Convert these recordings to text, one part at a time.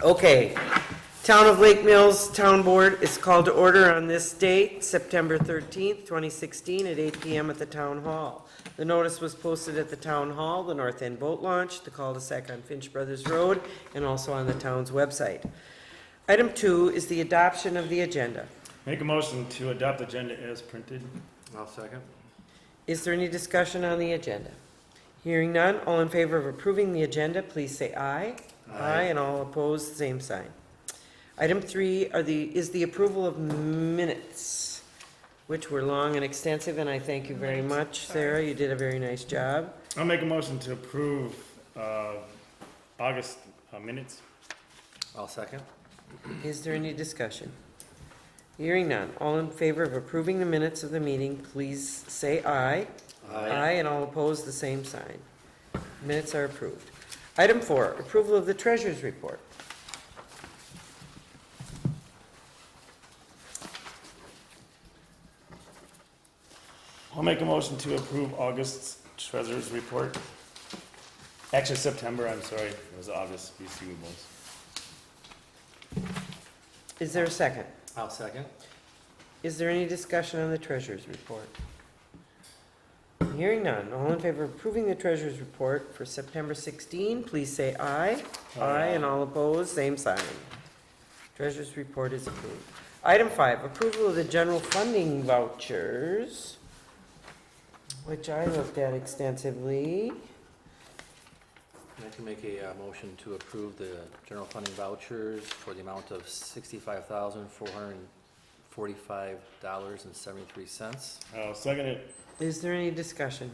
Okay, Town of Lake Mills Town Board is called to order on this date, September 13th, 2016, at 8 PM at the Town Hall. The notice was posted at the Town Hall, the North End Boat Launch, the cul-de-sac on Finch Brothers Road, and also on the town's website. Item 2 is the adoption of the agenda. Make a motion to adopt the agenda as printed. I'll second. Is there any discussion on the agenda? Hearing none, all in favor of approving the agenda, please say aye. Aye, and all opposed, same sign. Item 3 is the approval of minutes, which were long and extensive, and I thank you very much, Sarah. You did a very nice job. I'll make a motion to approve August minutes. I'll second. Is there any discussion? Hearing none, all in favor of approving the minutes of the meeting, please say aye. Aye, and all opposed, the same sign. Minutes are approved. Item 4, approval of the treasurer's report. I'll make a motion to approve August's treasurer's report. Actually, September, I'm sorry, it was August receivables. Is there a second? I'll second. Is there any discussion on the treasurer's report? Hearing none, all in favor of approving the treasurer's report for September 16, please say aye. Aye, and all opposed, same sign. Treasurer's report is approved. Item 5, approval of the general funding vouchers, which I looked at extensively. I can make a motion to approve the general funding vouchers for the amount of $65,445.73. I'll second it. Is there any discussion?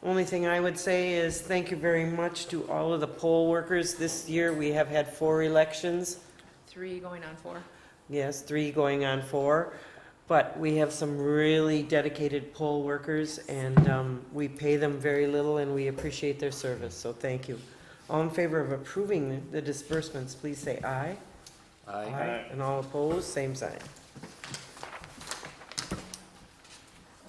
Only thing I would say is thank you very much to all of the poll workers. This year we have had 4 elections. 3 going on 4. Yes, 3 going on 4. But we have some really dedicated poll workers, and we pay them very little, and we appreciate their service, so thank you. All in favor of approving the disbursements, please say aye. Aye. And all opposed, same sign.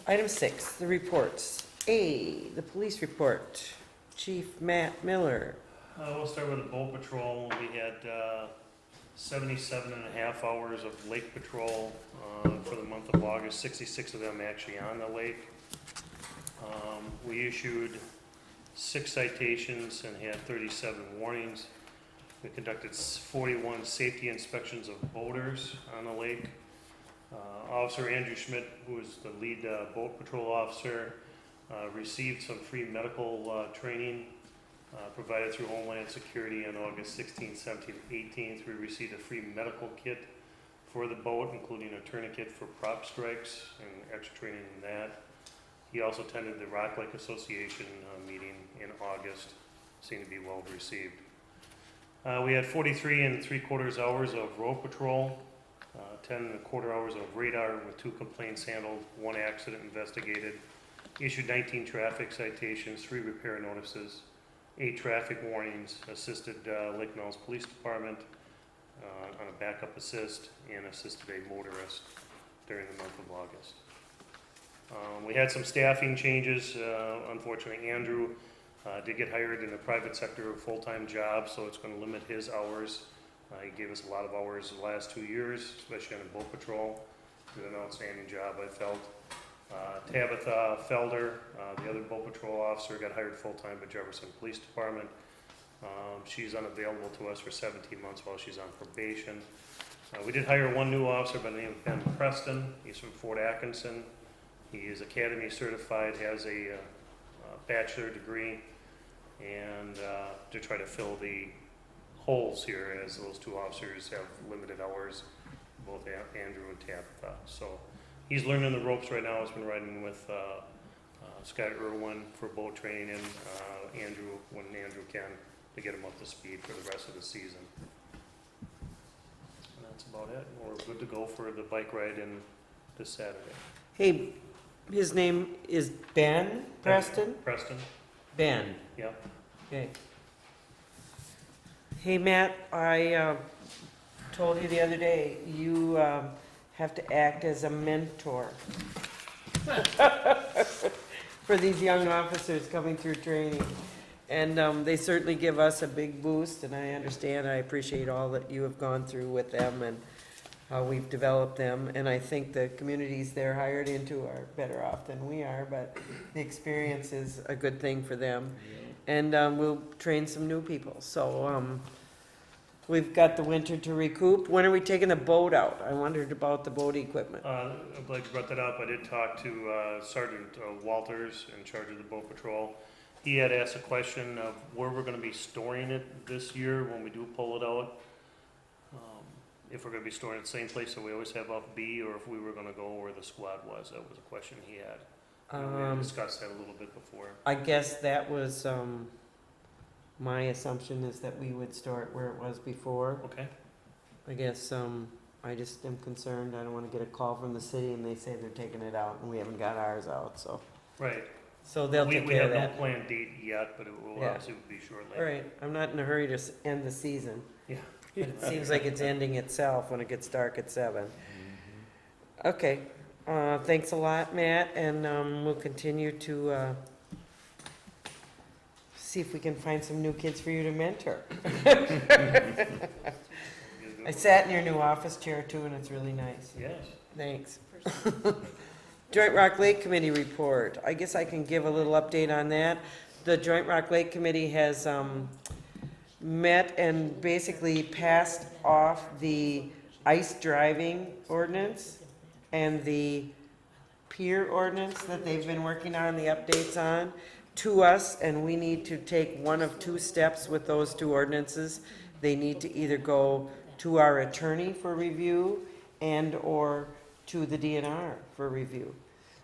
Item 6, the reports. A, the police report. Chief Matt Miller. We'll start with the boat patrol. We had 77 and a half hours of lake patrol for the month of August, 66 of them actually on the lake. We issued 6 citations and had 37 warnings. We conducted 41 safety inspections of boaters on the lake. Officer Andrew Schmidt, who is the lead boat patrol officer, received some free medical training provided through Homeland Security on August 16th, 17th, 18th. We received a free medical kit for the boat, including a tourniquet for prop strikes and extra training in that. He also attended the Rock Lake Association meeting in August, seemed to be well received. We had 43 3/4 hours of road patrol, 10 1/4 hours of radar with 2 complaints handled, 1 accident investigated, issued 19 traffic citations, 3 repair notices, 8 traffic warnings, assisted Lake Mills Police Department on a backup assist, and assisted a motorist during the month of August. We had some staffing changes. Unfortunately, Andrew did get hired in the private sector, a full-time job, so it's going to limit his hours. He gave us a lot of hours the last 2 years, especially on the boat patrol. Did an outstanding job, I felt. Tabitha Felder, the other boat patrol officer, got hired full-time by Jefferson Police Department. She's unavailable to us for 17 months while she's on probation. We did hire 1 new officer by the name of Ben Preston. He's from Fort Atkinson. He is Academy certified, has a bachelor degree, and to try to fill the holes here, as those 2 officers have limited hours, both Andrew and Tabitha. So he's learning the ropes right now. He's been riding with Scott Irwin for boat training, and Andrew, when Andrew can, to get him up to speed for the rest of the season. And that's about it. We're good to go for the bike ride in this Saturday. Hey, his name is Ben Preston? Preston, Ben, yep. okay. Hey, Matt, I told you the other day, you have to act as a mentor for these young officers coming through training. And they certainly give us a big boost, and I understand, I appreciate all that you have gone through with them and how we've developed them. And I think the communities they're hired into are better off than we are, but the experience is a good thing for them. And we'll train some new people. So we've got the winter to recoup. When are we taking the boat out? I wondered about the boat equipment. I'm glad you brought that up. I did talk to Sergeant Walters in charge of the boat patrol. He had asked a question of where we're gonna be storing it this year when we do pull it out. If we're gonna be storing it the same place that we always have off B, or if we were gonna go where the squad was. That was a question he had. And we had discussed that a little bit before. I guess that was, my assumption is that we would store it where it was before. Okay. I guess, I just am concerned, I don't wanna get a call from the city and they say they're taking it out and we haven't got ours out, so. Right. So they'll take care of We have that. no planned date yet, but it will Yeah. obviously be shortly. All right, I'm not in a hurry to end the season. Yeah. But it seems like it's ending itself when it gets dark at 7. Okay, thanks a lot, Matt, and we'll continue to see if we can find some new kids for you to mentor. I sat in your new office chair too, and it's really nice. Yes. Thanks. Joint Rock Lake Committee report. I guess I can give a little update on that. The Joint Rock Lake Committee has met and basically passed off the ice driving ordinance and the pier ordinance that they've been working on, the updates on, to us, and we need to take one of two steps with those two ordinances. They need to either go to our attorney for review and/or to the DNR for review.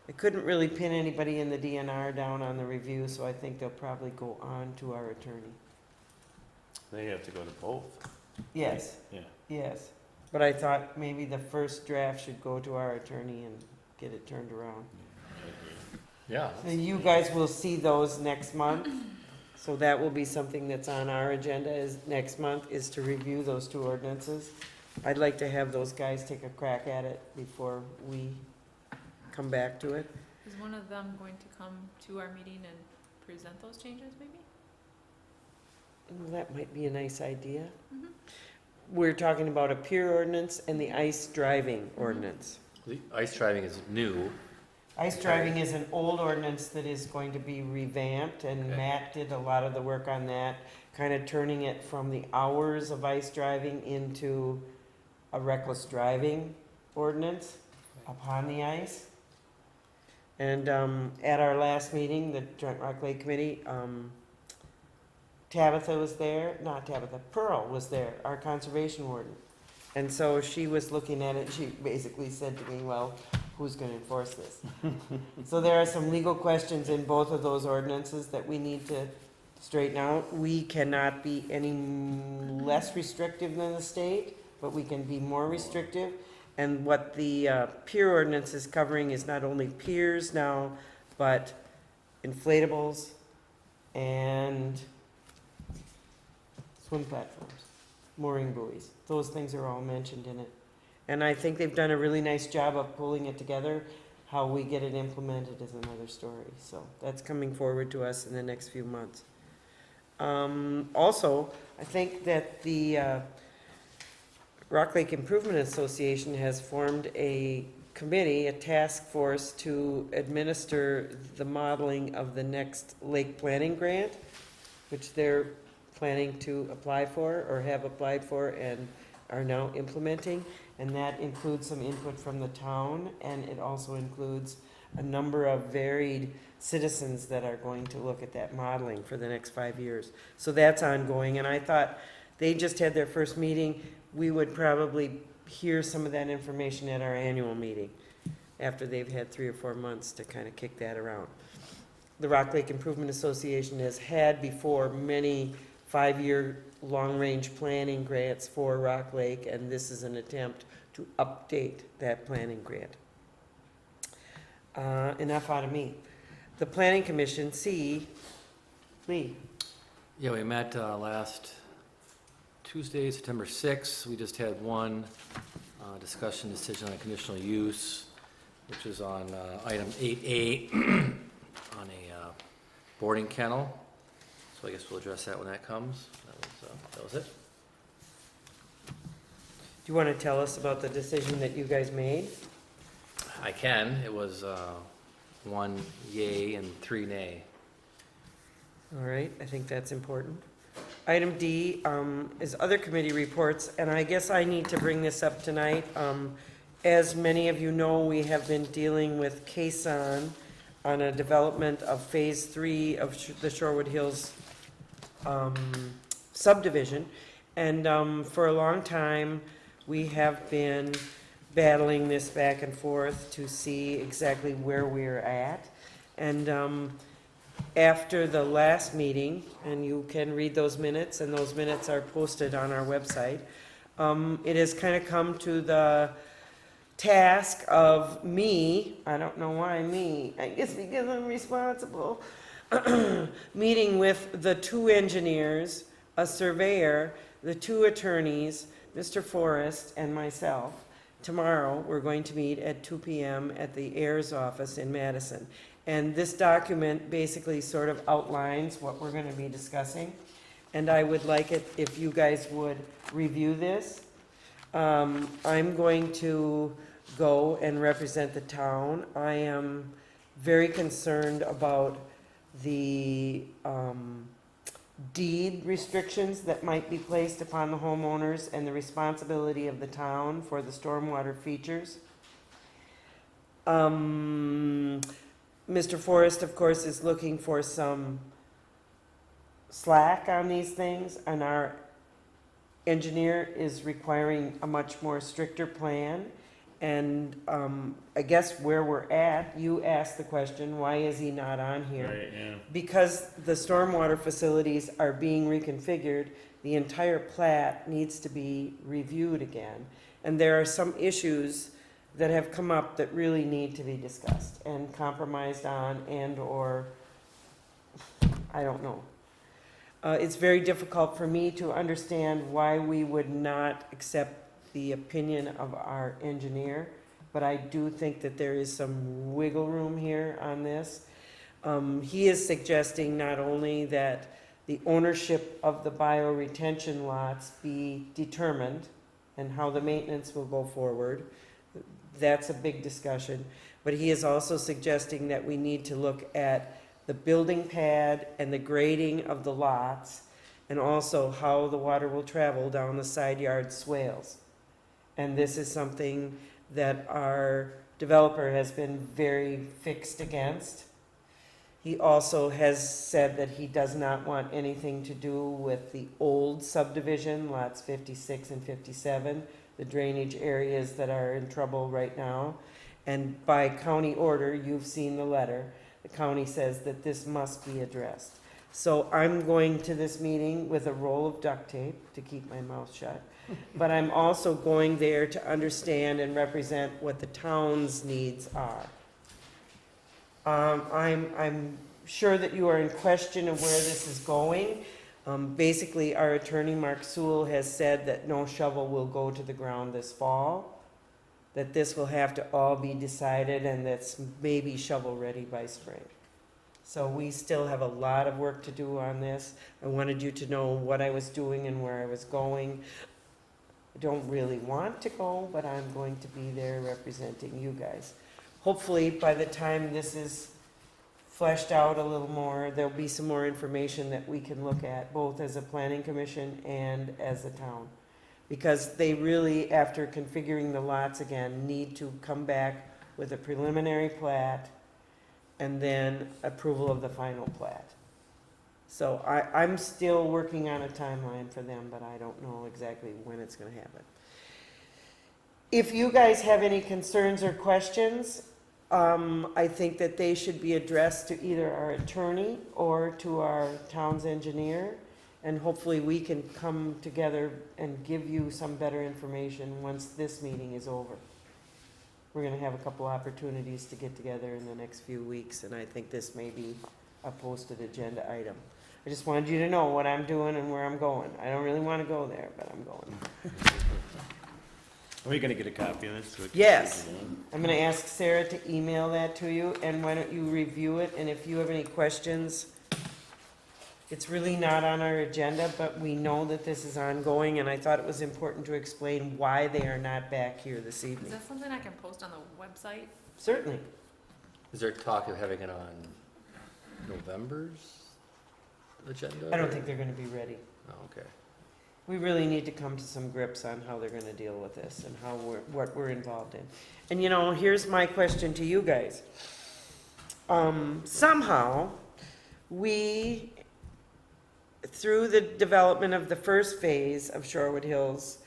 I couldn't really pin anybody in the DNR down on the review, so I think they'll probably go on to our attorney. They have to go to both. Yes, Yeah. yes. But I thought maybe the first draft should go to our attorney and get it turned around. Yeah. So you guys will see those next month. So that will be something that's on our agenda is next month is to review those two ordinances. I'd like to have those guys take a crack at it before we come back to it. Is one of them going to come to our meeting and present those changes, maybe? That might be a nice idea. Mhm. We're talking about a pier ordinance and the ice driving ordinance. The ice driving is new. Ice driving is an old ordinance that is going to be revamped, and Okay. Matt did a lot of the work on that, kind of turning it from the hours of ice driving into a reckless driving ordinance upon the ice. And at our last meeting, the Joint Rock Lake Committee, Tabitha was there, not Tabitha, Pearl was there, our conservation warden. And so she was looking at it, she basically said to me, well, who's gonna enforce this? So there are some legal questions in both of those ordinances that we need to straighten out. We cannot be any less restrictive than the state, but we can be more restrictive. And what the pier ordinance is covering is not only piers now, but inflatables and swim platforms, mooring buoys. Those things are all mentioned in it. And I think they've done a really nice job of pulling it together. How we get it implemented is another story. So that's coming forward to us in the next few months. Also, I think that the Rock Lake Improvement Association has formed a committee, a task force to administer the modeling of the next lake planning grant, which they're planning to apply for or have applied for and are now implementing. And that includes some input from the town, and it also includes a number of varied citizens that are going to look at that modeling for the next 5 years. So that's ongoing, and I thought they just had their first meeting. We would probably hear some of that information at our annual meeting after they've had 3 or 4 months to kind of kick that around. The Rock Lake Improvement Association has had before many 5-year long-range planning grants for Rock Lake, and this is an attempt to update that planning grant. Enough out of me. The Planning Commission, Lee. Yeah, we met last Tuesday, September 6th. We just had one discussion decision on conditional use, which is on item 8A on a boarding kennel. So I guess we'll address that when that comes. That was it. Do you want to tell us about the decision that you guys made? I can. It was 1 yay and 3 nay. All right, I think that's important. Item D is other committee reports, and I guess I need to bring this up tonight. As many of you know, we have been dealing with Kason on a development of Phase 3 of the Shorewood Hills subdivision. And for a long time, we have been battling this back and forth to see exactly where we're at. And after the last meeting, and you can read those minutes, and those minutes are posted on our website, it has kind of come to the task of me, I don't know why me, I guess because I'm responsible, meeting with the 2 engineers, a surveyor, the 2 attorneys, Mr. Forrest and myself. Tomorrow, we're going to meet at 2 p.m. at the Ayers office in Madison. And this document basically sort of outlines what we're going to be discussing. And I would like it if you guys would review this. I'm going to go and represent the town. I am very concerned about the deed restrictions that might be placed upon the homeowners and the responsibility of the town for the stormwater features. Mr. Forrest, of course, is looking for some slack on these things, and our engineer is requiring a much more stricter plan. And I guess where we're at, you asked the question, why is he not on here? Right, yeah. Because the stormwater facilities are being reconfigured, the entire plat needs to be reviewed again. And there are some issues that have come up that really need to be discussed and compromised on and/or, I don't know. It's very difficult for me to understand why we would not accept the opinion of our engineer, but I do think that there is some wiggle room here on this. He is suggesting not only that the ownership of the bioretention lots be determined and how the maintenance will go forward. That's a big discussion. But he is also suggesting that we need to look at the building pad and the grading of the lots, and also how the water will travel down the side yard swales. And this is something that our developer has been very fixed against. He also has said that he does not want anything to do with the old subdivision, lots 56 and 57, the drainage areas that are in trouble right now. And by county order, you've seen the letter, the county says that this must be addressed. So I'm going to this meeting with a roll of duct tape to keep my mouth shut. But I'm also going there to understand and represent what the town's needs are. I'm sure that you are in question of where this is going. Basically, our attorney, Mark Sewell, has said that no shovel will go to the ground this fall, that this will have to all be decided, and that's maybe shovel-ready by spring. So we still have a lot of work to do on this. I wanted you to know what I was doing and where I was going. I don't really want to go, but I'm going to be there representing you guys. Hopefully, by the time this is fleshed out a little more, there'll be some more information that we can look at, both as a planning commission and as a town. Because they really, after configuring the lots again, need to come back with a preliminary plat and then approval of the final plat. So I'm still working on a timeline for them, but I don't know exactly when it's gonna happen. If you guys have any concerns or questions, I think that they should be addressed to either our attorney or to our town's engineer. And hopefully we can come together and give you some better information once this meeting is over. We're gonna have a couple opportunities to get together in the next few weeks, and I think this may be a posted agenda item. I just wanted you to know what I'm doing and where I'm going. I don't really wanna go there, but I'm going. Are we gonna get a copy of this? So we can Yes. take it in? I'm gonna ask Sarah to email that to you, and why don't you review it, and if you have any questions, It's really not on our agenda, but we know that this is ongoing, and I thought it was important to explain why they are not back here this Is evening. that something I can post on the website? Certainly. Is there talk of having it on November's agenda? I don't think they're gonna be ready. Oh, okay. We really need to come to some grips on how they're gonna deal with this and what we're involved in. And you know, here's my question to you guys. Somehow, we, through the development of the first phase of Shorewood Hills,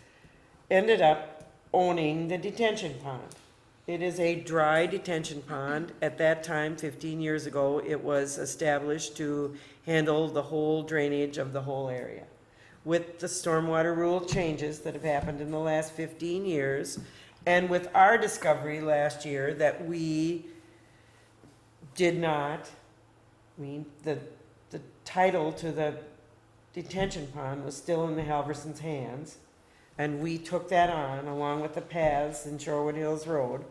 ended up owning the detention pond. It is a dry detention pond. At that time, 15 years ago, it was established to handle the whole drainage of the whole area. With the stormwater rule changes that have happened in the last 15 years, and with our discovery last year that we did not, the title to the detention pond was still in the Halversons' hands, and we took that on along with the paths in Shorewood Hills Road.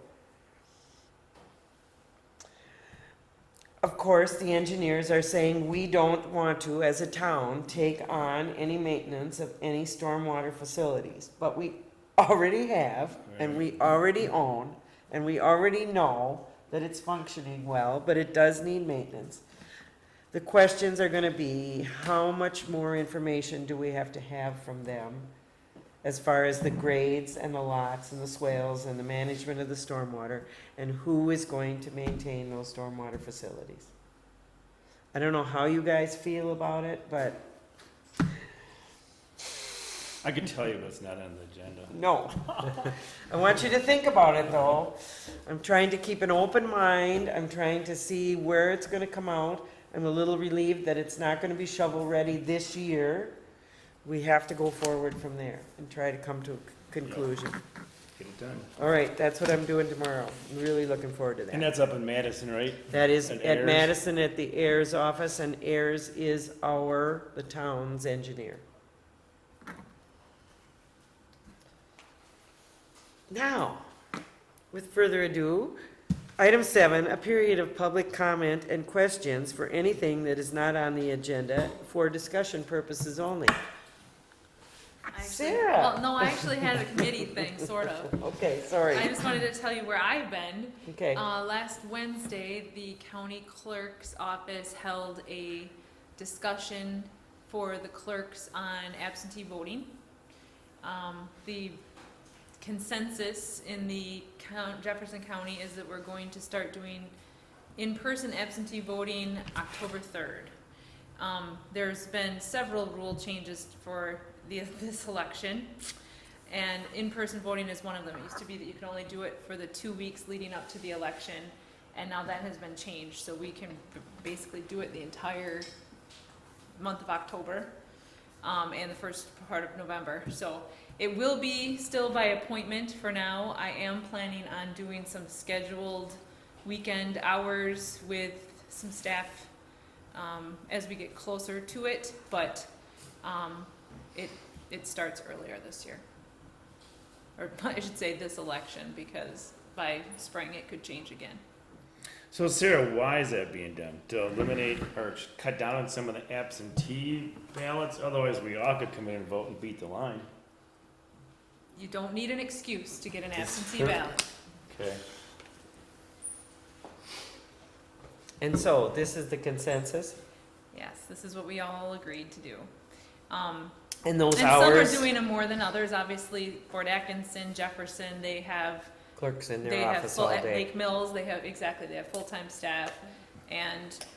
Of course, the engineers are saying we don't want to, as a town, take on any maintenance of any stormwater facilities, but we already have, and we already own, and we already know that it's functioning well, but it does need maintenance. The questions are gonna be, how much more information do we have to have from them as far as the grades and the lots and the swales and the management of the stormwater, and who is going to maintain those stormwater facilities? I don't know how you guys feel about it, but I can tell you what's not on the agenda. no. I want you to think about it, though. I'm trying to keep an open mind. I'm trying to see where it's gonna come out. I'm a little relieved that it's not gonna be shovel-ready this year. We have to go forward from there and try to come to a conclusion. Get it done. All right, that's what I'm doing tomorrow. I'm really looking forward to And that. that's up in Madison, right? That is at at Ayers? Madison at the Ayers office, and Ayers is the town's engineer. Now, with further ado, item 7, a period of public comment and questions for anything that is not on the agenda for discussion purposes only. Sarah. Well, no, I actually had a committee thing, sort of. Okay, sorry. I just wanted to tell you where I've been. Okay, Last Wednesday, the county clerk's office held a discussion for the clerks on absentee voting. The consensus in the Jefferson County is that we're going to start doing in-person absentee voting October 3rd. There's been several rule changes for this election, and in-person voting is one of them. It used to be that you could only do it for the 2 weeks leading up to the election, and now that has been changed, so we can basically do it the entire month of October, and the first part of November. So it will be still by appointment for now. I am planning on doing some scheduled weekend hours with some staff as we get closer to it, but it starts earlier this year. Or I should say this election, because by spring it could change again. So Sarah, why is that being done? To eliminate or cut down on some of the absentee ballots? Otherwise, we all could come in and vote and beat the line. You don't need an excuse to get an absentee ballot. Okay. and so this is the consensus, Yes, this is what we all agreed to do. and those And hours, some are doing them more than others. Obviously, Fort Atkinson, Jefferson, they have clerks in they their have office full all at day. Lake Mills. They have they have full-time staff,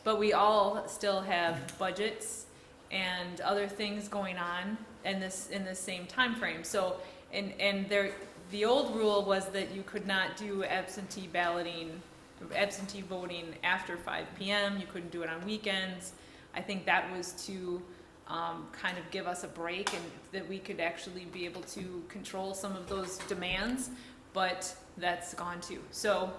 but we all still have budgets and other things going on in this same time frame. So the old rule was that you could not do absentee voting after 5 p.m. You couldn't do it on weekends. I think that was to kind of give us a break, and that we could actually be able to control some of those demands, but that's gone too. So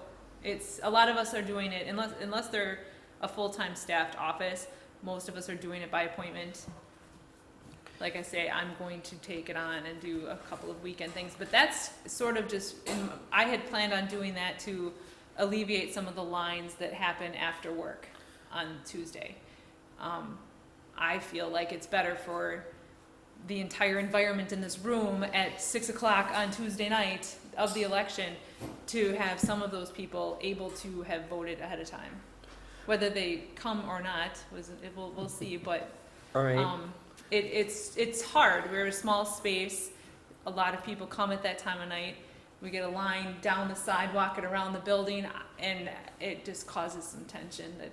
it's a lot of us are doing it, unless they're a full-time staffed office, most of us are doing it by appointment. Like I say, I'm going to take it on and do a couple of weekend things, but that's sort of just, I had planned on doing that to alleviate some of the lines that happen after work on Tuesday. I feel like it's better for the entire environment in this room at 6 o'clock on Tuesday night of the election to have some of those people able to have voted ahead of time. Whether they come or not, we'll see, but All right, it's hard. We're a small space. A lot of people come at that time of night. We get a line down the sidewalk and around the building, and it just causes some tension that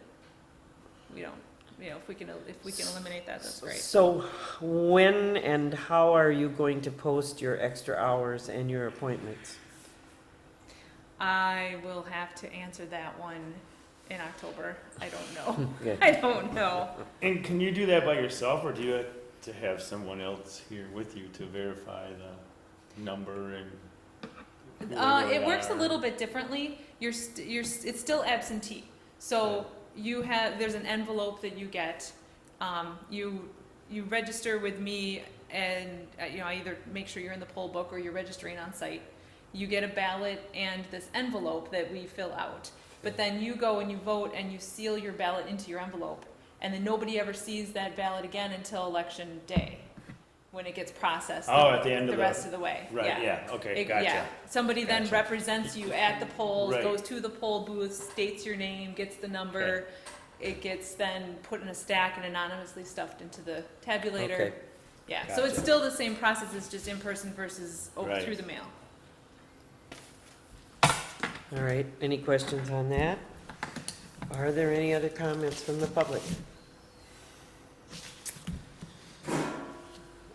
we don't, if we can eliminate that, that's great. so when and how are you going to post your extra hours and your appointments? I will have to answer that one in October. I don't know. Okay. I don't know. And can you do that by yourself, or do you have to have someone else here with you to verify the number and? who they It works a are? little bit differently. It's still absentee. So there's an envelope that you get. You register with me, and I either make sure you're in the poll book or you're registering on site. You get a ballot and this envelope that we fill out. But then you go and you vote and you seal your ballot into your envelope. And then nobody ever sees that ballot again until election day, when it gets processed. Oh, at the end of the rest of the way. Right, yeah, okay, gotcha. Yeah. Somebody then Gotcha. represents you at the polls, Right. goes to the poll booth, states your name, gets the number. It gets then put in a stack and anonymously stuffed into the tabulator. Okay. Yeah, so it's Gotcha. still the same process, it's just in person versus Right. through the mail. All right, any questions on that? Are there any other comments from the public?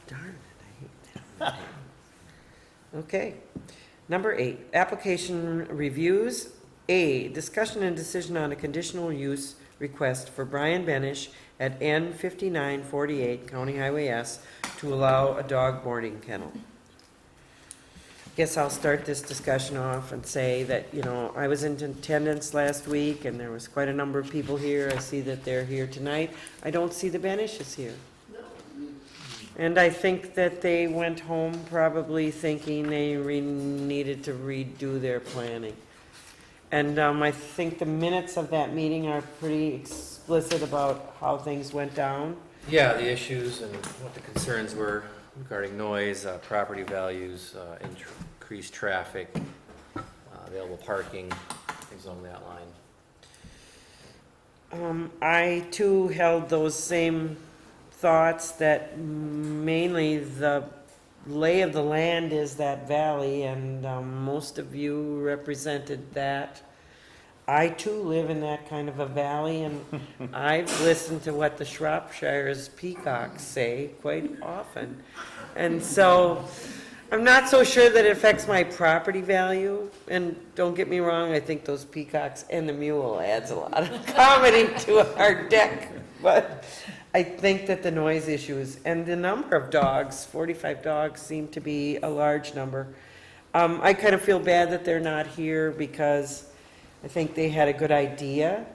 Darn it, I hate that. Okay. Number 8, application reviews. A, discussion and decision on a conditional use request for Brian Benish at N 5948 County Highway S to allow a dog boarding kennel. Guess I'll start this discussion off and say that, I was in attendance last week and there was quite a number of people here. I see that they're here tonight. I don't see the Benishes here. And I think that they went home probably thinking they needed to redo their planning. And I think the minutes of that meeting are pretty explicit about how things went down. Yeah, the issues and what the concerns were regarding noise, property values, increased traffic, available parking, things along that line. I too held those same thoughts, that mainly the lay of the land is that valley, and most of you represented that. I too live in that kind of a valley, and I've listened to what the Shropshire's peacocks say quite often. And so I'm not so sure that it affects my property value. And don't get me wrong, I think those peacocks and the mule adds a lot of comedy to our deck. But I think that the noise issues and the number of dogs, 45 dogs, seem to be a large number. I kind of feel bad that they're not here because I think they had a good idea.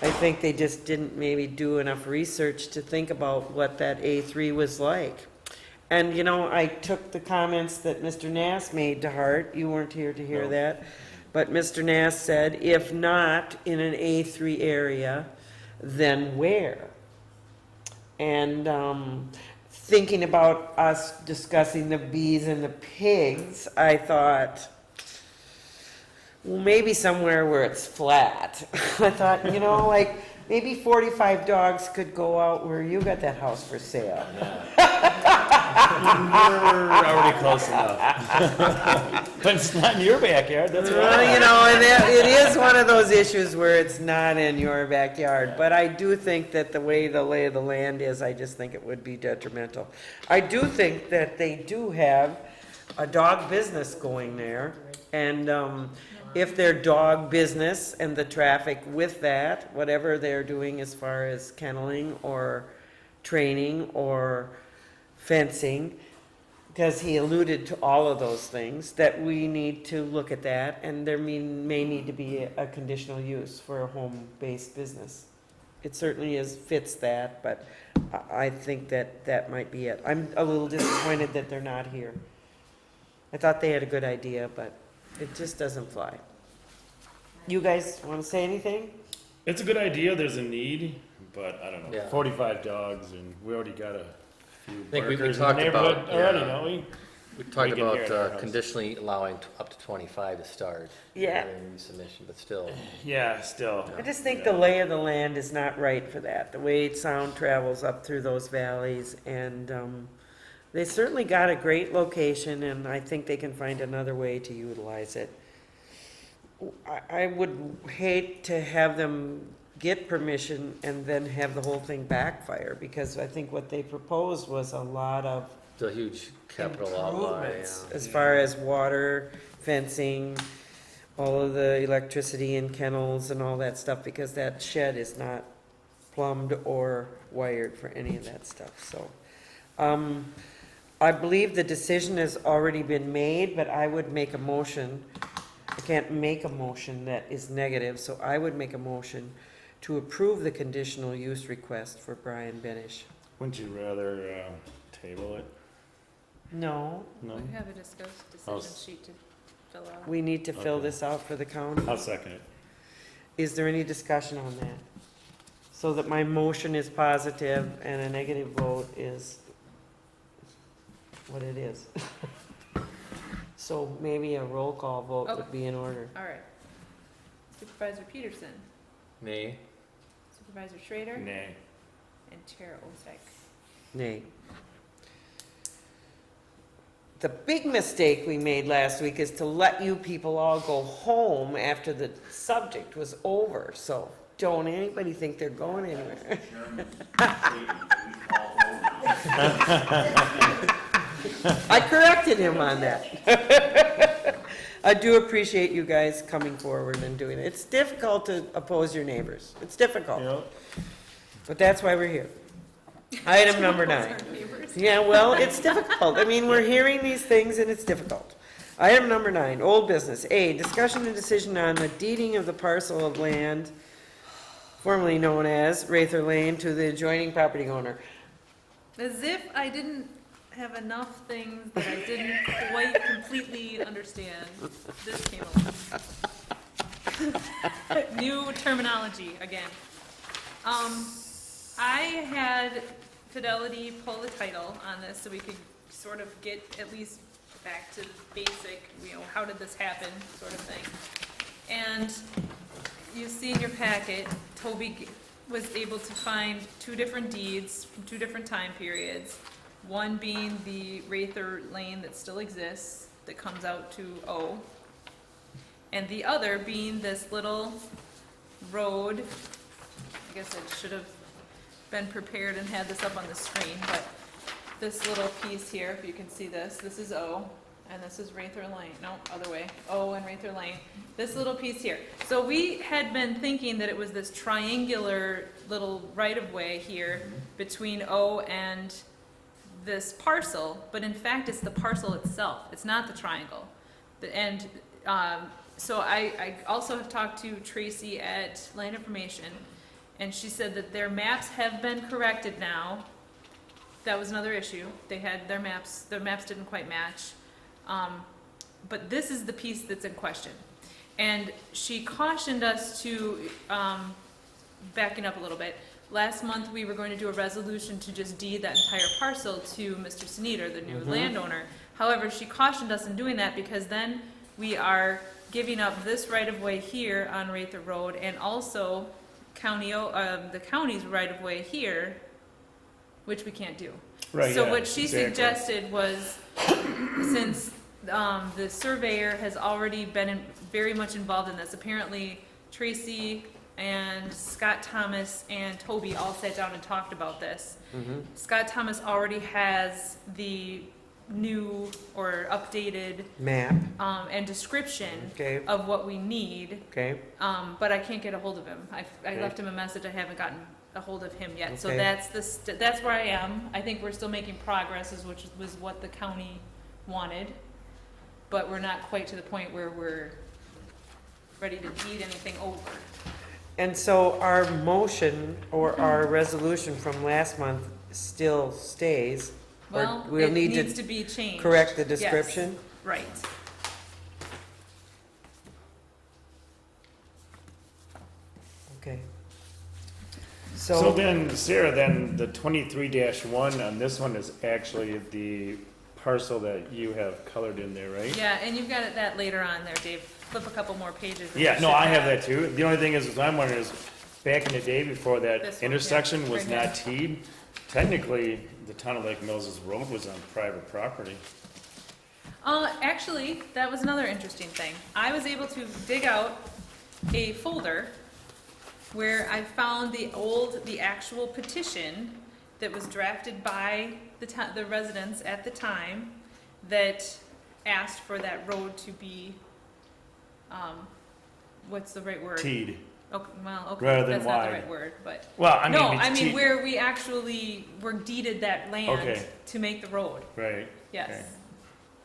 I think they just didn't maybe do enough research to think about what that A3 was like. And, I took the comments that Mr. Nass made to heart. You weren't here to hear that. But Mr. Nass said, if not in an A3 area, then where? And thinking about us discussing the bees and the pigs, I thought, well, maybe somewhere where it's flat. I thought, maybe 45 dogs could go out where you got that house for sale. You're already close enough. But it's not in your backyard, that's Well, right. and it is one of those issues where it's not in your backyard. But I do think that the way the lay of the land is, I just think it would be detrimental. I do think that they do have a dog business going there. And if their dog business and the traffic with that, whatever they're doing as far as kenneling or training or fencing, because he alluded to all of those things, that we need to look at that, and there may need to be a conditional use for a home-based business. It certainly fits that, but I think that might be it. I'm a little disappointed that they're not here. I thought they had a good idea, but it just doesn't fly. You guys want to say anything? It's a good idea, there's a need, but I don't know, Yeah. 45 dogs, and we already got a few think we barkers in the talked neighborhood about- already, yeah. don't we? We talked We can hear it in our about house. conditionally allowing up to 25 to start. Yeah. rather than resubmission, but still. Yeah, still. I just think the lay of the land is not right for that, the way sound travels up through those valleys, and, they certainly got a great location, and I think they can find another way to utilize it. I would hate to have them get permission and then have the whole thing backfire, because I think what they proposed was a lot of It's a huge capital outlay. improvements Yeah. as far as water, fencing, all of the electricity and kennels and all that stuff, because that shed is not plumbed or wired for any of that stuff, so. I believe the decision has already been made, but I would make a motion. I can't make a motion that is negative, so I would make a motion to approve the conditional use request for Brian Benish. Wouldn't you rather table it? No, No? We have a decision sheet to fill out. we need to fill Okay. this out for the county. I'll second it. Is there any discussion on that? So that my motion is positive and a negative vote is what it is. So maybe a roll call vote would be in order. All right. Supervisor Peterson, Nay. Supervisor Schrader, Nay. and Chair Oldham. Nay. The big mistake we made last week is to let you people all go home after the subject was over, so don't anybody think they're going anywhere. I corrected him on that. I do appreciate you guys coming forward and doing it. It's difficult to oppose your neighbors. It's difficult, Yep. but that's why we're here. Item number 9. Yeah, well, it's difficult. I mean, we're hearing these things and it's difficult. Item number 9, old business. A, discussion and decision on the deeding of the parcel of land formerly known as Rather Lane to the adjoining property owner. As if I didn't have enough things that I didn't quite completely understand. This came along. New terminology again. I had Fidelity pull the title on this so we could sort of get at least back to the basic, how did this happen sort of thing. And you see in your packet, Toby was able to find 2 different deeds from 2 different time periods. One being the Rather Lane that still exists, that comes out to O. And the other being this little road. I guess I should have been prepared and had this up on the screen, but this little piece here, if you can see this is O, and this is Rather Lane. No, other way. O and Rather Lane. This little piece here. So we had been thinking that it was this triangular little right-of-way here between O and this parcel, but in fact it's the parcel itself. It's not the triangle. So I also have talked to Tracy at Land Information, and she said that their maps have been corrected now. That was another issue. They had their maps didn't quite match. But this is the piece that's in question. And she cautioned us to, backing up a little bit, last month we were going to do a resolution to just deed that entire parcel to Mr. Sneeder, the new landowner. However, she cautioned us in doing that because then we are giving up this right-of-way here on Rather Road and also the county's right-of-way here, which we can't do. Right, So yeah, what she exactly. suggested was, since the surveyor has already been very much involved in this, apparently Tracy and Scott Thomas and Toby all sat down and talked about this. Scott Thomas already has the new or updated Map, and description okay, of what we need, okay, but I can't get a hold of him. I Okay. left him a message, I haven't gotten a hold of him yet. So Okay. that's where I am. I think we're still making progress, which was what the county wanted, but we're not quite to the point where we're ready to deed anything over. and so our motion or our resolution from last month still stays? Or Well, we'll it need needs to to be changed. correct the Yes, description? right. Okay. So then, Sarah, then the 23-1 on this one is actually the parcel that you have colored in there, right? Yeah, and you've got that later on there, Dave. Flip a couple more pages. and Yeah, you no, should I have that too. The only thing is, what I'm wondering is, back in the day before This that one, intersection yeah, was right not teed, technically, the town of Lake Mills' road was on private property. Actually, that was another interesting thing. I was able to dig out a folder where I found the actual petition that was drafted by the residents at the time that asked for that road to be, what's the right word? Teed. Okay, well, okay, Rather than that's not the wide. right word, but. Well, I mean, No, it's I mean teed. where we actually were deeded that land Okay. to make the road. Right, Yes. Okay.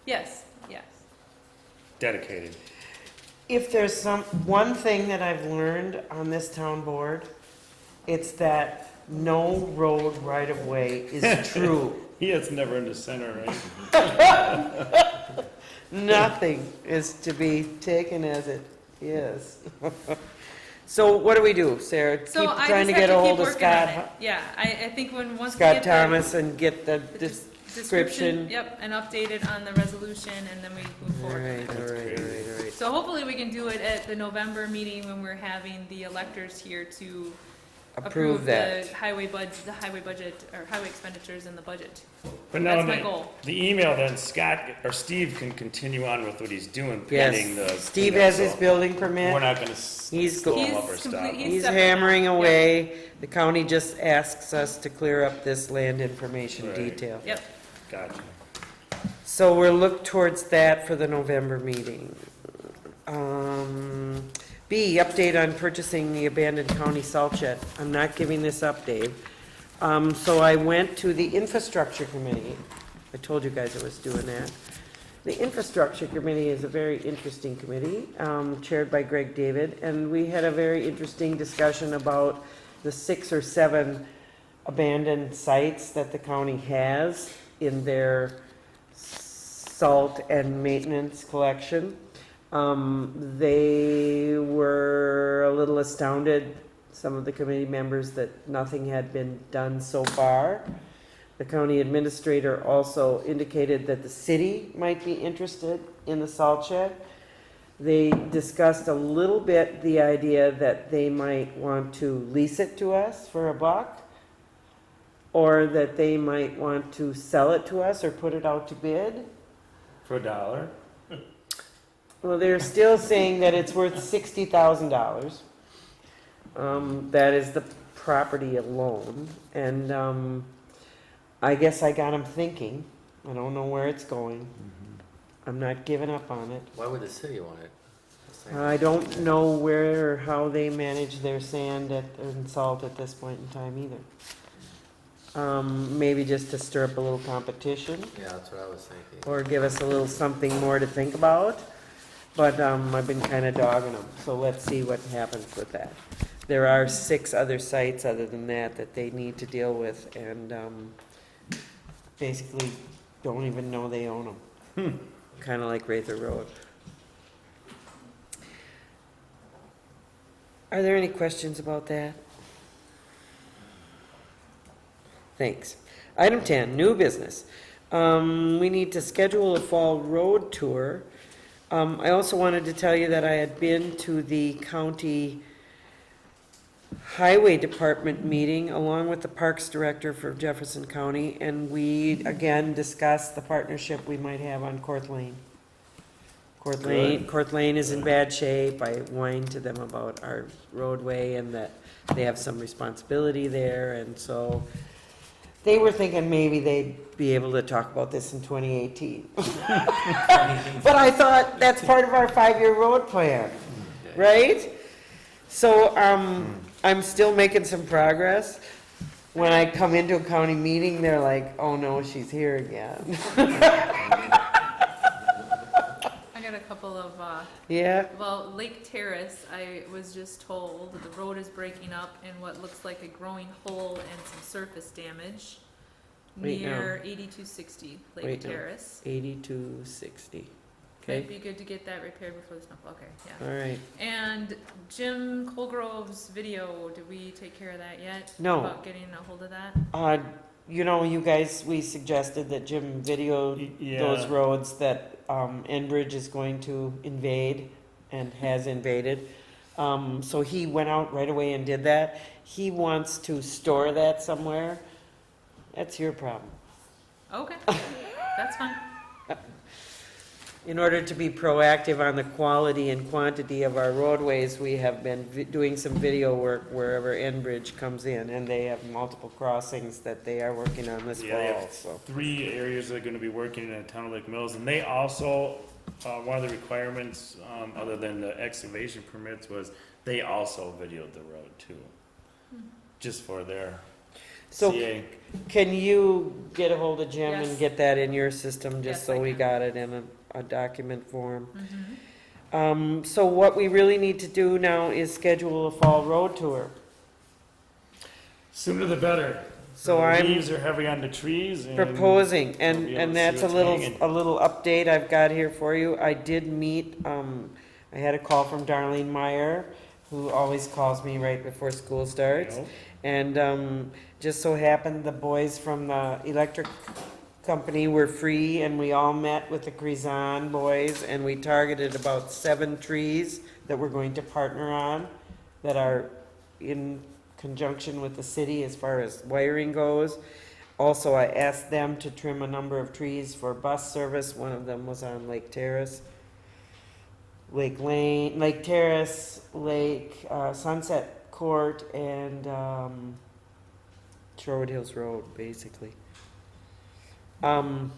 Yes, yes. dedicated. If there's one thing that I've learned on this town board, it's that no road right of way is true. He is never in the center, right? Nothing is to be taken as it is. So what do we do, Sarah? Keep So I trying just to have get a to keep hold of working on it. Scott, Yeah, I think once we Scott get Thomas and get the the description. Yep, and update it on the resolution, and then we move All forward. right, all right, all right, all right. So hopefully we can do it at the November meeting when we're having the electors here to Approve that. the highway budget, or highway expenditures in the budget. But now, That's my goal. the email, then Scott, or Steve can continue on with what he's doing Yes, pending the. Steve has his building We're permit. not gonna He's slow He's him up or stop complete- him. He's separate hammering now. Yep. away. The county just asks us to clear up this land information Right. detail. Yep, Gotcha. So we'll look towards that for the November meeting. B, update on purchasing the abandoned county salt shed. I'm not giving this up, Dave. So I went to the infrastructure committee. I told you guys I was doing that. The infrastructure committee is a very interesting committee, chaired by Greg David, and we had a very interesting discussion about the 6 or 7 abandoned sites that the county has in their salt and maintenance collection. They were a little astounded, some of the committee members, that nothing had been done so far. The county administrator also indicated that the city might be interested in the salt shed. They discussed a little bit the idea that they might want to lease it to us for $1, or that they might want to sell it to us or put it out to bid. For $1. Well, they're still saying that it's worth $60,000. That is the property alone, and I guess I got them thinking. I don't know where it's going. I'm not giving up on it. Why would the city want it? I don't know where or how they manage their sand and salt at this point in time either. Maybe just to stir up a little competition, Yeah, that's what I was thinking. or give us a little something more to think about. But I've been kind of dogging them, so let's see what happens with that. There are 6 other sites other than that they need to deal with, and basically don't even know they own them. Kind of like Rather Road. Are there any questions about that? Thanks. Item 10, new business. We need to schedule a fall road tour. I also wanted to tell you that I had been to the county highway department meeting along with the parks director for Jefferson County, and we again discussed the partnership we might have on Court Lane. Court Lane is in bad shape. I whined to them about our roadway and that they have some responsibility there, and so they were thinking maybe they'd be able to talk about this in 2018. But I thought that's part of our 5-year road plan, right? So, I'm still making some progress. When I come into a county meeting, they're like, oh no, she's here again. I got a couple of, Yeah, well, Lake Terrace, I was just told that the road is breaking up in what looks like a growing hole and some surface damage Wait, no. near 8260 Lake Wait, no. Terrace. 8260. It'd Okay, be good to get that repaired before the snowfall, okay, yeah. all right. And Jim Colgrove's video, did we take care of that yet? No. About getting a hold of that? You know, you guys, we suggested that Jim videoed Yeah. those roads that Enbridge is going to invade and has invaded. So he went out right away and did that. He wants to store that somewhere. That's your problem. Okay, that's fine. In order to be proactive on the quality and quantity of our roadways, we have been doing some video work wherever Enbridge comes in, and they have multiple crossings that they are working on this Yeah, they fall, have so. 3 areas that are gonna be working in the town of Lake Mills, and they also, one of the requirements, other than the excavation permits, was they also videoed the road too. Just for their So CA. can you get a hold of Jim Yes. and get that in your system, just Yes, so I we can. got it in a document form? Mhm. So what we really need to do now is schedule a fall road tour. Sooner the better. So The I'm Leaves are heavy on the trees and. proposing, we'll and, be able and to see that's a what's little, hanging. a little update I've got here for you. I did meet, I had a call from Darlene Meyer, who always calls me right before school starts. Nope. And just so happened, the boys from the electric company were free, and we all met with the Crizan boys, and we targeted about 7 trees that we're going to partner on, that are in conjunction with the city as far as wiring goes. Also, I asked them to trim a number of trees for bus service. One of them was on Lake Terrace, Lake Lane, Lake Terrace, Lake Sunset Court, and Sherwood Hills Road, basically. I'm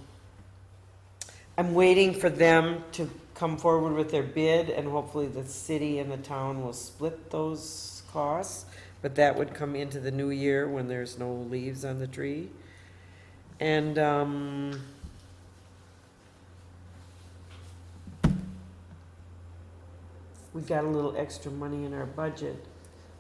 waiting for them to come forward with their bid, and hopefully the city and the town will split those costs, but that would come into the new year when there's no leaves on the tree. And, we got a little extra money in our budget.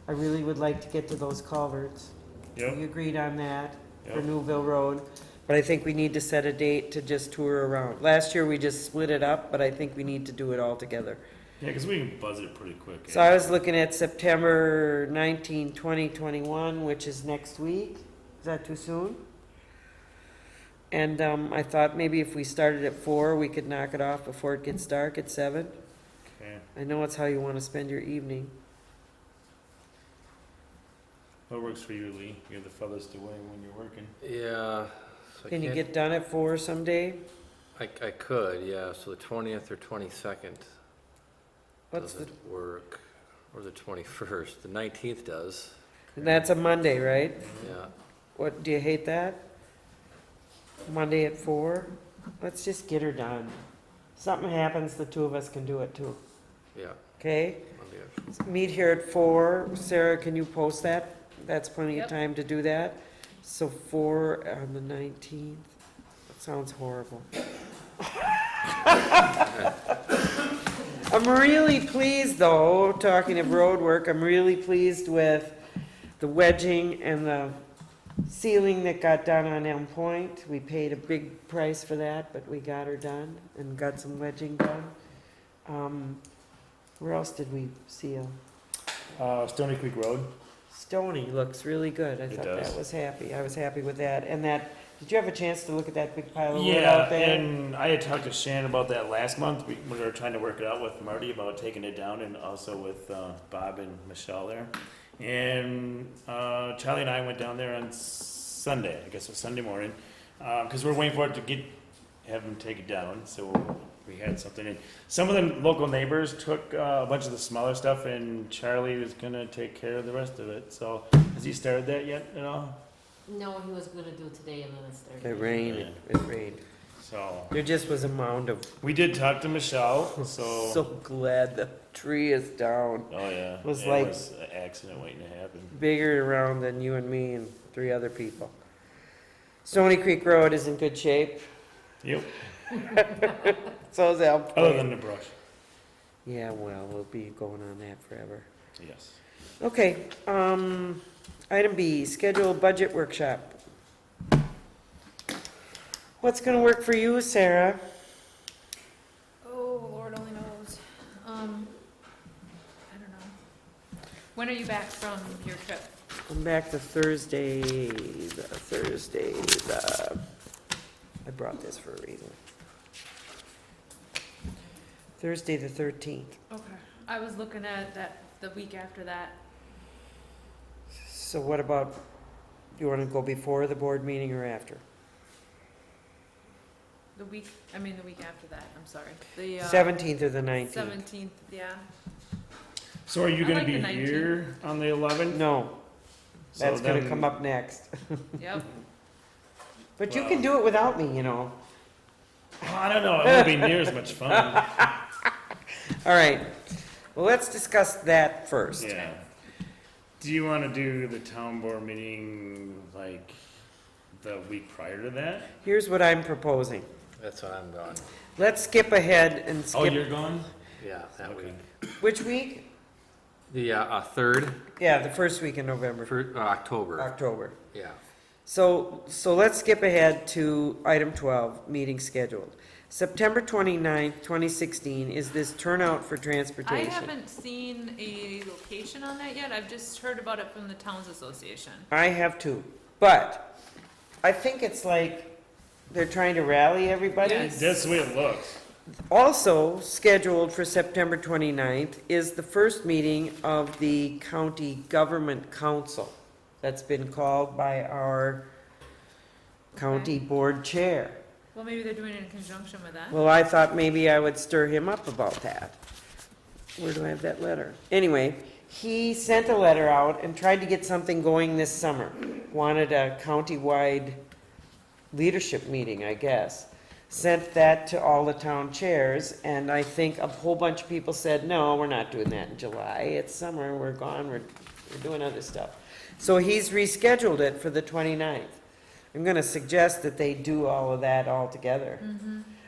I really would like to get to those culverts. Yep. We agreed on that for Yep. Newville Road, but I think we need to set a date to just tour around. Last year, we just split it up, but I think we need to do it all together. Yeah, because we can buzz it pretty quick. So I was looking at September 19, 2021, which is next week. Is that too soon? And I thought maybe if we started at 4, we could knock it off before it gets dark at 7. Okay. I know it's how you want to spend your evening. What works for you, Lee? You're the farthest away when you're working. Yeah. so I Can you can't- get done at 4 someday? I could, yeah, so the 20th or 22nd What's the, doesn't work, or the 21st. The 19th does, that's a Monday, right? yeah. What, do you hate that? Monday at 4? Let's just get her done. Something happens, the two of us can do it too, Yeah, okay? Monday. Meet here at 4. Sarah, can you post that? That's plenty of Yep. time to do that. So 4 on the 19th. That sounds horrible. I'm really pleased though, talking of road work, I'm really pleased with the wedging and the ceiling that got done on Elm Point. We paid a big price for that, but we got her done and got some wedging done. Where else did we seal? Stony Creek Road. Stony looks really good. I It thought does. that was happy. I was happy with that. And that, did you have a chance to look at that big pile of wood Yeah, out there? and I had talked to Shannon about that last month. We were trying to work it out with Marty about taking it down, and also with Bob and Michelle there. And Charlie and I went down there on Sunday, I guess it was Sunday morning, because we're waiting for it to have them take it down. So we had something. And some of the local neighbors took a bunch of the smaller stuff, and Charlie was gonna take care of the rest of it. So has he started that yet at all? No, he was gonna do today and then it started. It rained, it rained. So There just was a mound of, we did talk to Michelle. So, so glad the tree is down. oh yeah, was it like- was an accident waiting to happen. Bigger around than you and me and 3 other people. Stony Creek Road is in good shape. Yep. So is Elm Other Point. than the brush. Yeah, well, we'll be going on that forever. Yes. Okay, item B, schedule budget workshop. What's gonna work for you, Sarah? Oh, When are you back from your trip? I'm back to Thursday, I brought this for a reason. Thursday the 13th. Okay. I was looking at that, the week after that. So what about, you want to go before the board meeting or after? The week after that, I'm sorry. The 17th or the 19th? 17th, yeah. So are you I gonna like be the 19th. here on the 11th? No, So that's gonna then- come up next. Yep. But you can do it without me, you know. Well, I don't know, it won't be near as much fun. All right, well, let's discuss that first. Yeah. Do you wanna do the town board meeting like the week prior to that? Here's what I'm proposing. That's what I'm going. Let's skip ahead and Oh, skip, you're gone? Yeah, that Okay. week. which week? The, 3rd Yeah, the first week in November, for, October, October. yeah. So let's skip ahead to item 12, meeting scheduled. September 29th, 2016 is this turnout for I transportation. haven't seen a location on that yet. I've just heard about it from the Towns Association. I have too, but I think it's like they're trying to rally everybody. Yes. That's the way it looks. Also scheduled for September 29th is the first meeting of the County Government Council that's been called by our county board chair. Well, maybe they're doing it in conjunction with that. Well, I thought maybe I would stir him up about that. Where do I have that letter? Anyway, he sent a letter out and tried to get something going this summer. Wanted a countywide leadership meeting, I guess. Sent that to all the town chairs, and I think a whole bunch of people said, no, we're not doing that in July. It's summer, we're gone, we're doing other stuff. So he's rescheduled it for the 29th. I'm gonna suggest that they do all of that all together.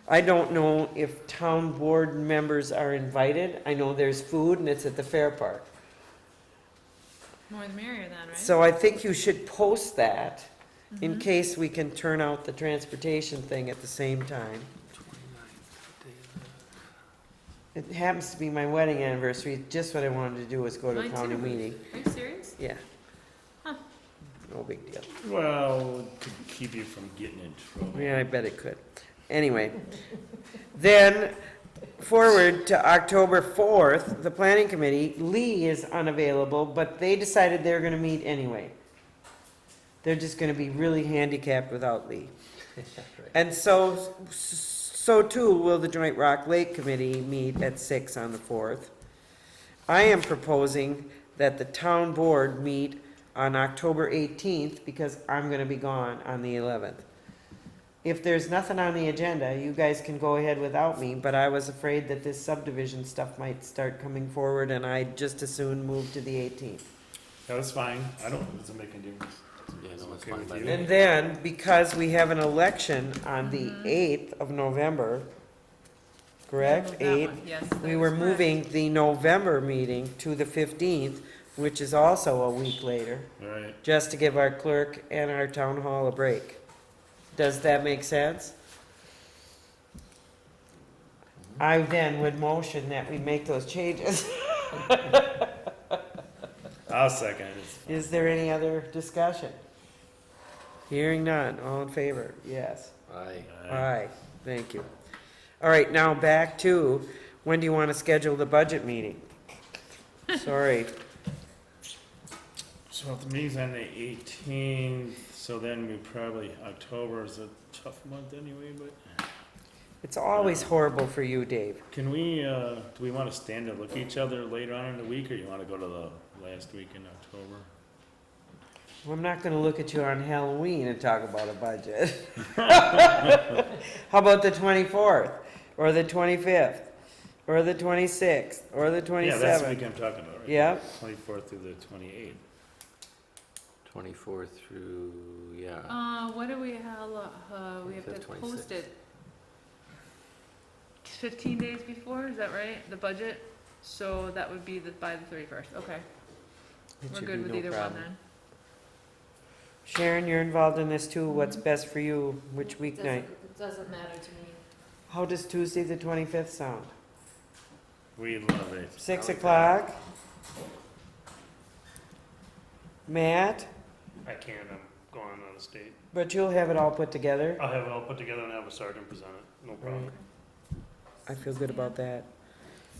I don't know if town board members are invited. I know there's food and it's at the fair park. More the merrier then, right? So I think you should post that in case we can turn out the transportation thing at the same time. It happens to be my wedding anniversary. Just what I wanted to do was go to a Mine county too. meeting. Are you serious? Yeah. Huh. No big deal. Well, to keep you from getting in trouble. Yeah, I bet it could. Anyway, then forward to October 4th, the planning committee, Lee is unavailable, but they decided they're gonna meet anyway. They're just gonna be really handicapped without Lee. And so too will the Joint Rock Lake Committee meet at 6 on the 4th. I am proposing that the town board meet on October 18th because I'm gonna be gone on the 11th. If there's nothing on the agenda, you guys can go ahead without me, but I was afraid that this subdivision stuff might start coming forward and I'd just as soon move to the 18th. That fine. I don't, it doesn't make any difference. Yeah, no, it's Okay fine with by you? me. And then, because we have an election on the 8th of November, correct? That 8th, one, yes, that we is were correct. moving the November meeting to the 15th, which is also a week later, All right. just to give our clerk and our town hall a break. Does that make sense? I then would motion that we make those changes. I'll second it. It's fine. Is there any other discussion? Hearing none, all in favor? Yes. Aye. Aye, thank you. All right, now back to, when do you want to schedule the budget meeting? Sorry, So if the meeting's on the 18th, so then we probably, October is a tough month anyway, but it's always horrible for you, Dave. can we, do we want to stand and look at each other later on in the week, or you want to go to the last week in October? Well, I'm not gonna look at you on Halloween and talk about a budget. How about the 24th, or the 25th, or the 26th, or the Yeah, that's the 27th? week I'm talking about, right? Yeah. 24th through the 28th. 24 through, yeah. What do we have, we have to 25th, post 26th. it 15 days before, is that right? The budget? So that would be by the 31st, okay. It We're should good be with no either one problem. then. Sharon, you're involved in this too. What's best for you? Which weeknight? It doesn't matter to me. How does Tuesday, the 25th sound? We love it. 6 like o'clock? Matt, I can't, I'm gone out of state. but you'll have it all put together? I'll have it all put together and have a sergeant present it, no problem. Right. I feel good about that.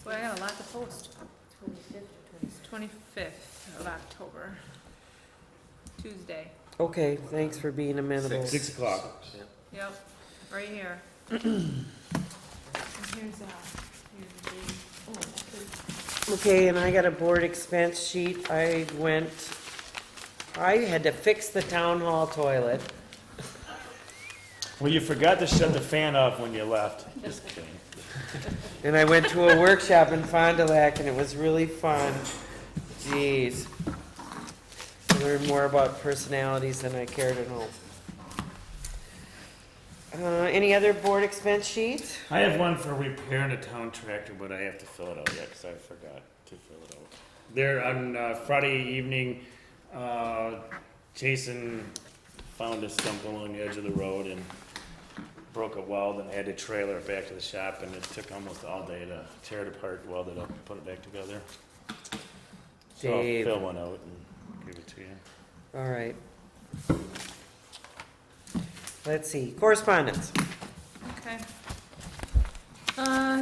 So I got a lot to post. 25th or 26th? 25th of October, Tuesday. Okay, thanks for being amenable. 6 o'clock. Yep, right here. And here's the date. Oh, okay. Okay, and I got a board expense sheet. I had to fix the town hall toilet. Well, you forgot to shut the fan off when you left. Just kidding. And I went to a workshop in Fond du Lac, and it was really fun. Jeez. I learned more about personalities than I care to know. Any other board expense sheets? I have one for repairing a town tractor, but I have to fill it out yet because I forgot to fill it out. There on Friday evening, Jason found a stump along the edge of the road and broke a weld and had to trailer it back to the shop, and it took almost all day to tear it apart, weld it up, and put it back together. So I'll Dave. fill one out and give it to you. All right. Let's see, correspondence. Okay.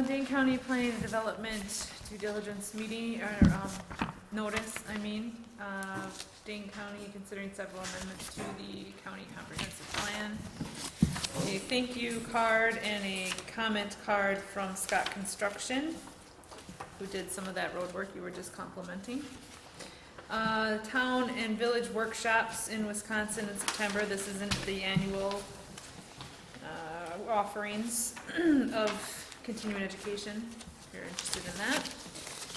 Dane County Planning and Development due diligence meeting, or, notice, I mean. Dane County considering several amendments to the county comprehensive plan. A thank you card and a comment card from Scott Construction, who did some of that road work you were just complimenting. Town and village workshops in Wisconsin in September. This isn't the annual offerings of continuing education, if you're interested in that.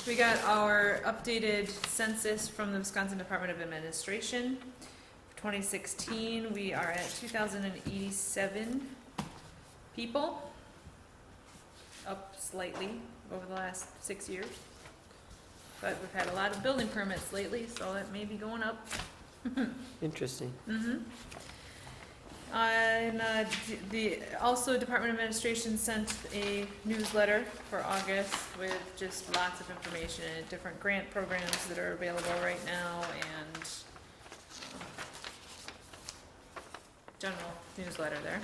We got our updated census from the Wisconsin Department of Administration. For 2016, we are at 2,087 people, up slightly over the last 6 years. But we've had a lot of building permits lately, so that may be going up. Interesting. Mm-hmm. And also Department of Administration sent a newsletter for August with just lots of information and different grant programs that are available right now and general newsletter there.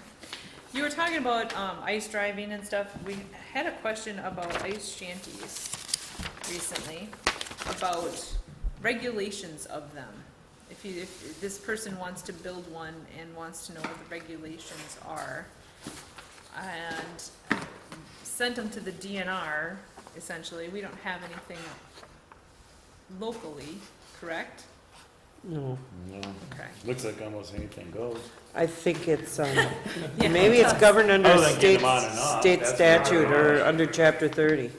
You were talking about ice driving and stuff. We had a question about ice shanties recently, about regulations of them. If this person wants to build one and wants to know what the regulations are, and sent them to the DNR, essentially, we don't have anything locally, correct? No, No, Okay. looks like almost anything goes. I think it's, Yeah. maybe it's governed under Other than getting state, them on and off, state that's statute where- or under chapter 30.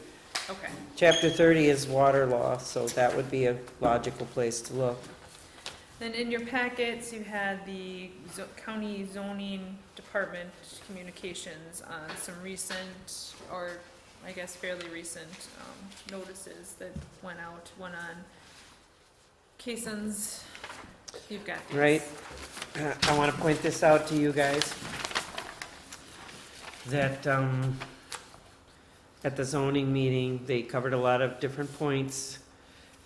Okay. Chapter 30 is water law, so that would be a logical place to look. Then in your packets, you had the county zoning department communications on some recent, or I guess fairly recent, notices that went out. One on Kason's, you've got these. Right? I want to point this out to you guys. That, at the zoning meeting, they covered a lot of different points.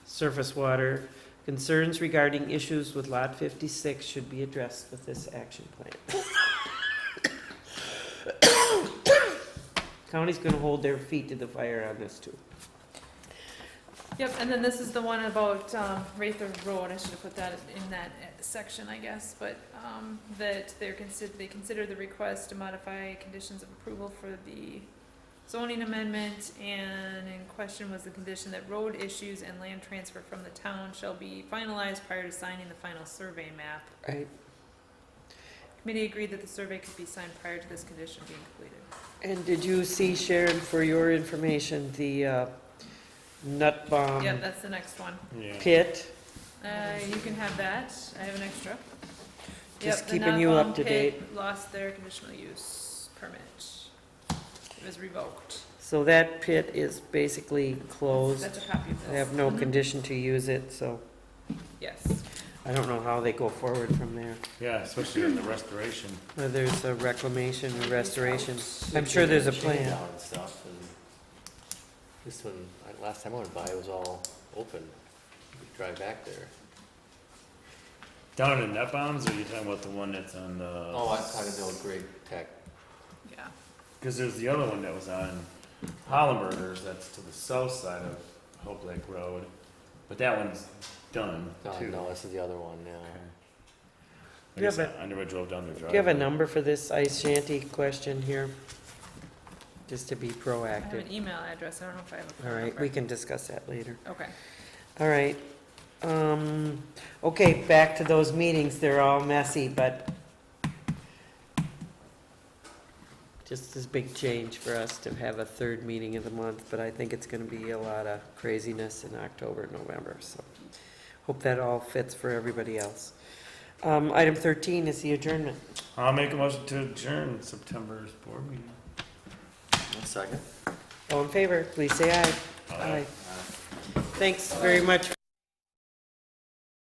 Surface water. Concerns regarding issues with Lot 56 should be addressed with this action plan. County's gonna hold their feet to the fire on this too. Yep, and then this is the one about Rather Road. I should have put that in that section, I guess, but that they consider the request to modify conditions of approval for the zoning amendment, and in question was the condition that road issues and land transfer from the town shall be finalized prior to signing the final survey map. Right. Committee agreed that the survey could be signed prior to this condition being completed. And did you see, Sharon, for your information, the nut bomb Yep, that's the next one. Yeah. pit? You can have that. I have an extra. Just Yep, the keeping you up Knobbaum to pit date. Lost their conditional use permit. It was revoked. So that pit is basically closed. That's a copy of this. They have no Mhm. condition to use it, so Yes. I don't know how they go forward from there. Yeah, especially in the restoration. Whether there's a reclamation or restoration. I'm sure there's a Chain plan. down and stuff, and this one, last time I went by, it was all open. You could drive back there. Down in Net Bombs, or are you talking about the one that's on the? Oh, I'm talking to a Great Tech. Yeah. Because there's the other one that was on Hollenbergers, that's to the south side of Hope Lake Road. But that one's done, too. No, this is the other one, yeah. I You have guess I never drove down the driveway. Do you have a number for this ice shanty question here? Just to be I have proactive. an email address, I don't know if I have a phone All right, number. we can discuss that later. Okay. All right. Okay, back to those meetings. They're all messy, but just this big change for us to have a third meeting of the month, but I think it's gonna be a lot of craziness in October, November, so hope that all fits for everybody else. Item 13 is the adjournment. I'll make a motion to adjourn September's board meeting. 1 second. All in favor, please say aye. Aye. Thanks very much.